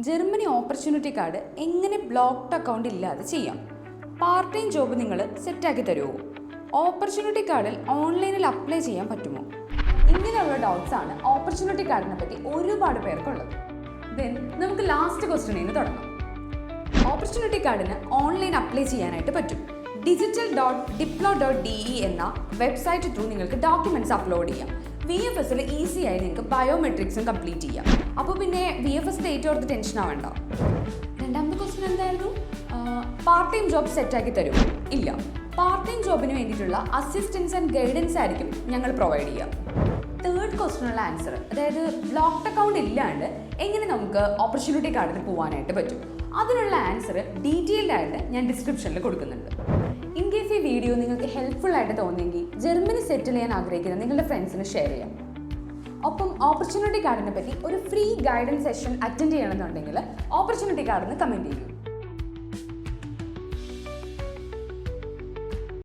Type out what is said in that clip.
Germany opportunity card എങ്ങനെ blocked account ഇല്ലാതെ ചെയ്യാം? പാർട്ട് ടൈം ജോബ് നിങ്ങൾ സെറ്റാക്കി തരുമോ? ഓപ്പർച്യൂണിറ്റി കാർഡിൽ ഓൺലൈനിൽ അപ്ലൈ ചെയ്യാൻ പറ്റുമോ? ഇങ്ങനെയുള്ള ഡൗട്ട്സ് ആണ് ഓപ്പർച്യൂണിറ്റി കാർഡിനെ പറ്റി ഒരുപാട് പേർക്കുള്ളത്. ദെൻ നമുക്ക് ലാസ്റ്റ് ക്വസ്റ്റ്യനിൽ നിന്ന് തുടങ്ങാം. ഓപ്പർച്യൂണിറ്റി കാർഡിന് ഓൺലൈൻ അപ്ലൈ ചെയ്യാനായിട്ട് പറ്റും. digital.diplo.de എന്ന വെബ്സൈറ്റ് ത്രൂ നിങ്ങൾക്ക് ഡോക്യുമെന്റ്സ് അപ്ലോഡ് ചെയ്യാം. VFSൽ ഈസി ആയി നിങ്ങൾക്ക് ബയോമെട്രിക്സും കംപ്ലീറ്റ് ചെയ്യാം. അപ്പോൾ പിന്നെ VFS ഡേറ്റ് ഓർത്ത് ടെൻഷൻ ആവേണ്ട. രണ്ടാമത്തെ ക്വസ്റ്റ്യൻ എന്തായിരുന്നു? പാർട്ട് ടൈം ജോബ് സെറ്റാക്കി തരുമോ? ഇല്ല. പാർട്ട് ടൈം ജോബിന് വേണ്ടിയിട്ടുള്ള അസിസ്റ്റൻസ് ആൻഡ് ഗൈഡൻസ് ആയിരിക്കും ഞങ്ങൾ പ്രൊവൈഡ് ചെയ്യുക. തേർഡ് ക്വസ്റ്റ്യനുള്ള ആൻസർ, അതായത് ബ്ലോക്ക്ഡ് അക്കൗണ്ട് ഇല്ലാണ്ട് എങ്ങനെ നമുക്ക് ഓപ്പർച്യൂണിറ്റി കാർഡിന് പോകാനായിട്ട് പറ്റും, അതിനുള്ള ആൻസർ ഡീറ്റെയിൽഡ് ആയിട്ട് ഞാൻ ഡിസ്ക്രിപ്ഷനിൽ കൊടുക്കുന്നുണ്ട്. ഇൻ കേസ് ഈ വീഡിയോ നിങ്ങൾക്ക് ഹെൽപ്ഫുൾ ആയിട്ട് തോന്നിയെങ്കിൽ ജർമ്മനി സെറ്റിൽ ചെയ്യാൻ ആഗ്രഹിക്കുന്ന നിങ്ങളുടെ ഫ്രണ്ട്സിന് ഷെയർ ചെയ്യാം. ഒപ്പം ഓപ്പർച്യൂണിറ്റി കാർഡിനെ പറ്റി ഒരു ഫ്രീ ഗൈഡൻസ് സെഷൻ അറ്റൻഡ് ചെയ്യണമെന്നുണ്ടെങ്കിൽ ഓപ്പർച്യൂണിറ്റി കാർഡിന് കമൻറ്റ് ചെയ്യൂ.